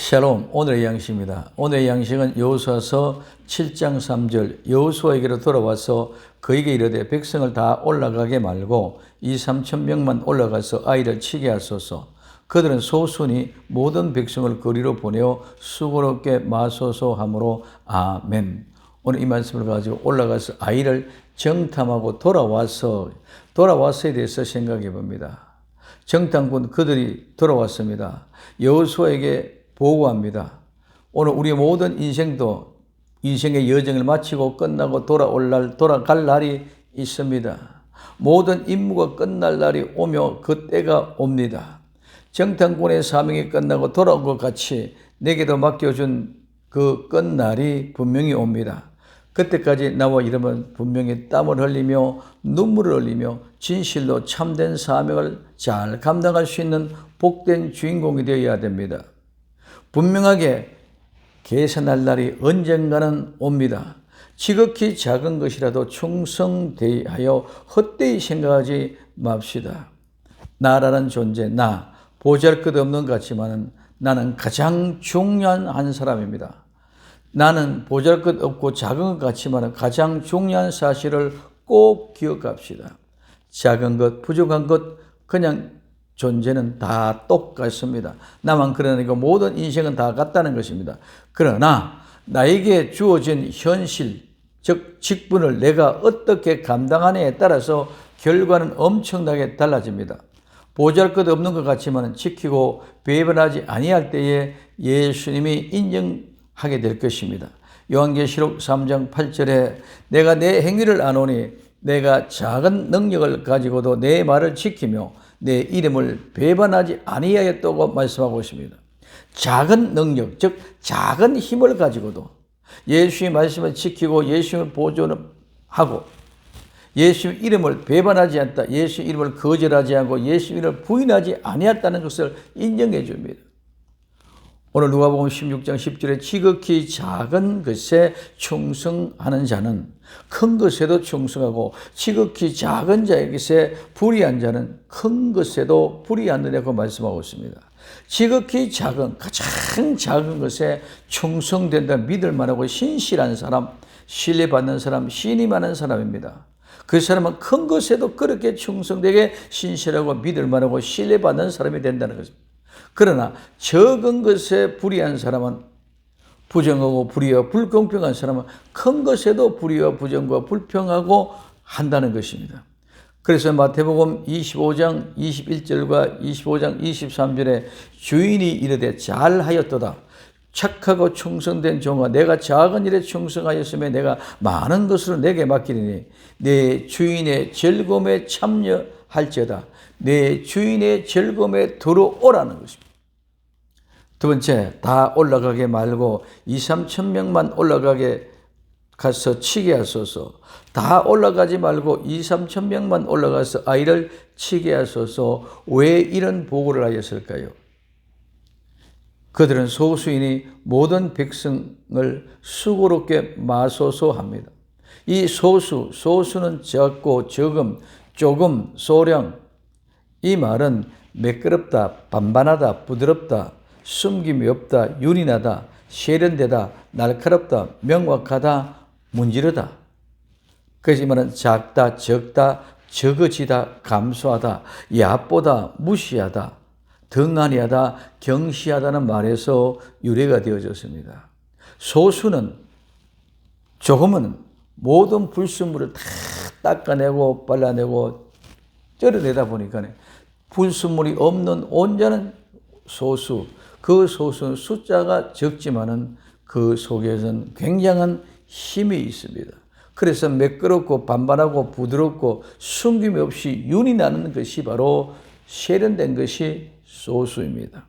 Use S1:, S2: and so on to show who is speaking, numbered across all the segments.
S1: 샬롬, 오늘의 양식입니다. 오늘의 양식은 여호수아서 7장 3절 여호수아에게로 돌아와서 그에게 이르되 백성을 다 올라가게 말고 2-3천 명만 올라가서 아이를 치게 하소서. 그들은 소수니 모든 백성을 거리로 보내어 수고롭게 마소서 하므로 아멘. 오늘 이 말씀을 가지고 올라가서 아이를 정탐하고 돌아와서에 대해서 생각해 봅니다. 정탐꾼 그들이 돌아왔습니다. 여호수아에게 보고합니다. 오늘 우리 모든 인생의 여정을 마치고 끝나고 돌아갈 날이 있습니다. 모든 임무가 끝날 날이 오며 그 때가 옵니다. 정탐꾼의 사명이 끝나고 돌아온 것 같이 내게도 맡겨준 그 끝날이 분명히 옵니다. 그때까지 나와 여러분 분명히 땀을 흘리며 눈물을 흘리며 진실로 참된 사명을 잘 감당할 수 있는 복된 주인공이 되어야 됩니다. 분명하게 계산할 날이 언젠가는 옵니다. 지극히 작은 것이라도 충성되하여 헛되이 생각하지 맙시다. 나라는 존재, 보잘것없는 것 같지만 나는 가장 중요한 한 사람입니다. 나는 보잘것없고 작은 것 같지만 가장 중요한 사실을 꼭 기억합시다. 작은 것, 부족한 것, 그냥 존재는 다 똑같습니다. 나만 그러는 거 모든 인생은 다 같다는 것입니다. 그러나 나에게 주어진 현실, 즉 직분을 내가 어떻게 감당하느냐에 따라서 결과는 엄청나게 달라집니다. 보잘것없는 것 같지만 지키고 배반하지 아니할 때에 예수님이 인정하게 될 것입니다. 요한계시록 3장 8절에 내가 내 행위를 아노니 내가 작은 능력을 가지고도 내 말을 지키며 내 이름을 배반하지 아니하였다고 말씀하고 있습니다. 작은 능력, 즉 작은 힘을 가지고도 예수의 말씀을 지키고 예수님을 보존하고 예수의 이름을 배반하지 않다, 예수의 이름을 거절하지 않고 예수의 이름을 부인하지 아니했다는 것을 인정해 줍니다. 오늘 누가복음 16장 10절에 지극히 작은 것에 충성하는 자는 큰 것에도 충성하고 지극히 작은 자의 것에 불의한 자는 큰 것에도 불의하느냐고 말씀하고 있습니다. 지극히 작은, 가장 작은 것에 충성된다 믿을 만하고 신실한 사람, 신뢰받는 사람, 신이 많은 사람입니다. 그 사람은 큰 것에도 그렇게 충성되게 신실하고 믿을 만하고 신뢰받는 사람이 된다는 것입니다. 그러나 적은 것에 불의한 사람은 부정하고 불의와 불공평한 사람은 큰 것에도 불의와 부정과 불평하고 한다는 것입니다. 그래서 마태복음 25장 21절과 25장 23절에 주인이 이르되 잘하였도다. 착하고 충성된 종아, 내가 작은 일에 충성하였으며 내가 많은 것으로 내게 맡기리니 내 주인의 즐거움에 참여할지어다. 내 주인의 즐거움에 들어오라는 것입니다. 두 번째, 다 올라가게 말고 2-3천 명만 올라가게 가서 치게 하소서. 다 올라가지 말고 2-3천 명만 올라가서 아이를 치게 하소서. 왜 이런 보고를 하였을까요? 그들은 소수이니 모든 백성을 수고롭게 마소서 합니다. 이 소수는 적고 적음, 조금, 소량. 이 말은 매끄럽다, 반반하다, 부드럽다, 숨김이 없다, 윤인하다, 세련되다, 날카롭다, 명확하다, 문지르다. 그래서 이 말은 작다, 적다, 적어지다, 감소하다, 얕보다, 무시하다, 등한히하다, 경시하다는 말에서 유래가 되어졌습니다. 소수는, 조금은 모든 불순물을 다 닦아내고 발라내고 쩔어내다 보니까 불순물이 없는 온전한 소수, 그 소수는 숫자가 적지만은 그 속에서는 굉장한 힘이 있습니다. 그래서 매끄럽고 반반하고 부드럽고 숨김이 없이 윤이 나는 것이 바로 세련된 것이 소수입니다.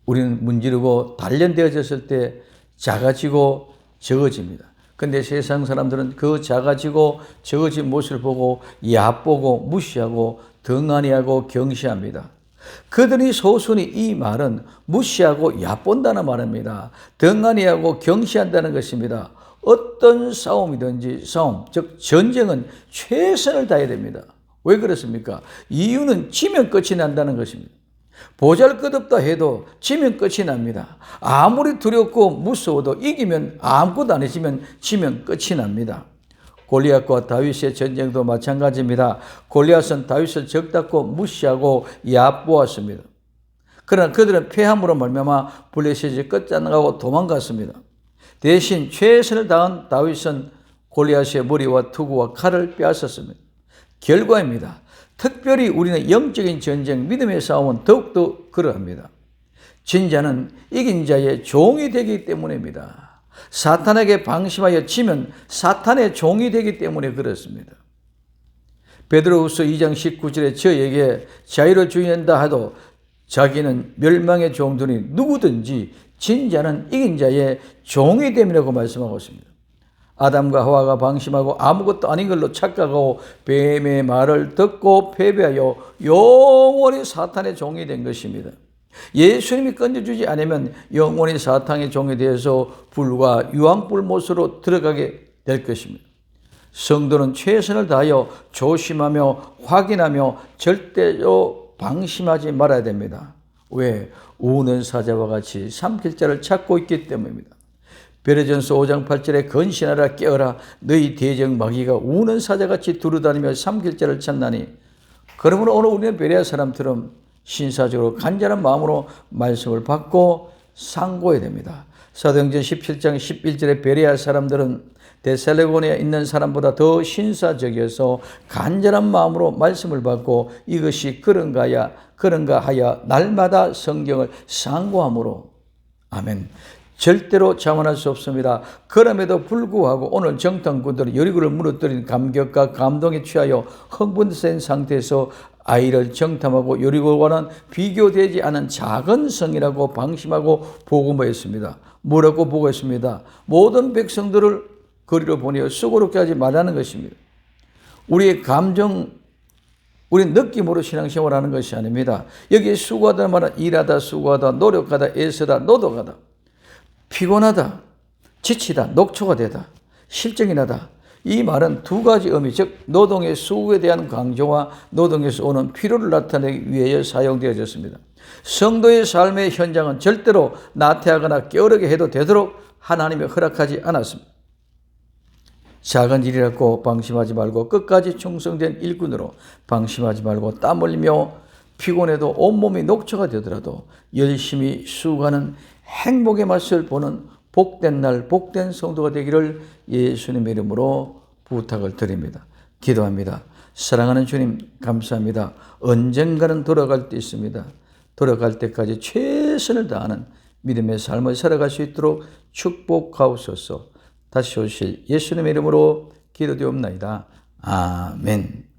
S1: 우리는 문지르고 단련되어졌을 때 작아지고 적어집니다. 근데 세상 사람들은 그 작아지고 적어진 모습을 보고 얕보고 무시하고 등한히하고 경시합니다. 그들이 소수니 이 말은 무시하고 얕본다는 말입니다. 등한히하고 경시한다는 것입니다. 어떤 싸움이든지 즉 전쟁은 최선을 다해야 됩니다. 왜 그렇습니까? 이유는 지면 끝이 난다는 것입니다. 보잘것없다 해도 지면 끝이 납니다. 아무리 두렵고 무서워도 이기면 아무것도 안 해지면 지면 끝이 납니다. 골리앗과 다윗의 전쟁도 마찬가지입니다. 골리앗은 다윗을 적답고 무시하고 얕보았습니다. 그러나 그들은 패함으로 말미암아 블레셋이 끝장나가고 도망갔습니다. 대신 최선을 다한 다윗은 골리앗의 머리와 투구와 칼을 빼앗았습니다. 결과입니다. 특별히 우리는 영적인 전쟁, 믿음의 싸움은 더욱더 그러합니다. 진자는 이긴 자의 종이 되기 때문입니다. 사탄에게 방심하여 지면 사탄의 종이 되기 때문에 그렇습니다. 베드로후서 2장 19절에 저에게 자유를 주인다 하도 자기는 멸망의 종들이 누구든지 진자는 이긴 자의 종이 됨이라고 말씀하고 있습니다. 아담과 하와가 방심하고 아무것도 아닌 걸로 착각하고 뱀의 말을 듣고 패배하여 영원히 사탄의 종이 된 것입니다. 예수님이 건져주지 않으면 영원히 사탄의 종이 되어서 불과 유황불못으로 들어가게 될 것입니다. 성도는 최선을 다하여 조심하며 확인하며 절대로 방심하지 말아야 됩니다. 왜? 우는 사자와 같이 삼킬 자를 찾고 있기 때문입니다. 베레전서 5장 8절에 건신하라 깨어라 너희 대적 마귀가 우는 사자같이 두루다니며 삼킬 자를 찾나니. 그러므로 오늘 우리는 베레아 사람처럼 신사적으로 간절한 마음으로 말씀을 받고 상고해야 됩니다. 사도행전 17장 11절에 베레아 사람들은 데살로니가에 있는 사람보다 더 신사적이어서 간절한 마음으로 말씀을 받고 이것이 그런가 하여 날마다 성경을 상고함으로. 아멘. 절대로 자만할 수 없습니다. 그럼에도 불구하고 오늘 정탐꾼들은 여리고를 무너뜨린 감격과 감동에 취하여 흥분된 상태에서 아이를 정탐하고 여리고와는 비교되지 않은 작은 성이라고 방심하고 복음화했습니다. 뭐라고 보고했습니다. 모든 백성들을 거리로 보내어 수고롭게 하지 말라는 것입니다. 우리의 감정, 우리 느낌으로 신앙생활하는 것이 아닙니다. 여기 수고하다는 말은 일하다, 수고하다, 노력하다, 애쓰다, 노력하다. 피곤하다, 지치다, 녹초가 되다, 실증이 나다. 이 말은 두 가지 의미, 즉 노동의 수고에 대한 강조와 노동에서 오는 피로를 나타내기 위해 사용되어졌습니다. 성도의 삶의 현장은 절대로 나태하거나 게으르게 해도 되도록 하나님이 허락하지 않았습니다. 작은 일이라고 방심하지 말고 끝까지 충성된 일꾼으로 방심하지 말고 땀 흘리며 피곤해도 온몸이 녹초가 되더라도 열심히 수고하는 행복의 맛을 보는 복된 날, 복된 성도가 되기를 예수님의 이름으로 부탁을 드립니다. 기도합니다. 사랑하는 주님 감사합니다. 언젠가는 돌아갈 때 있습니다. 돌아갈 때까지 최선을 다하는 믿음의 삶을 살아갈 수 있도록 축복하옵소서. 다시 오실 예수님의 이름으로 기도되옵나이다. 아멘.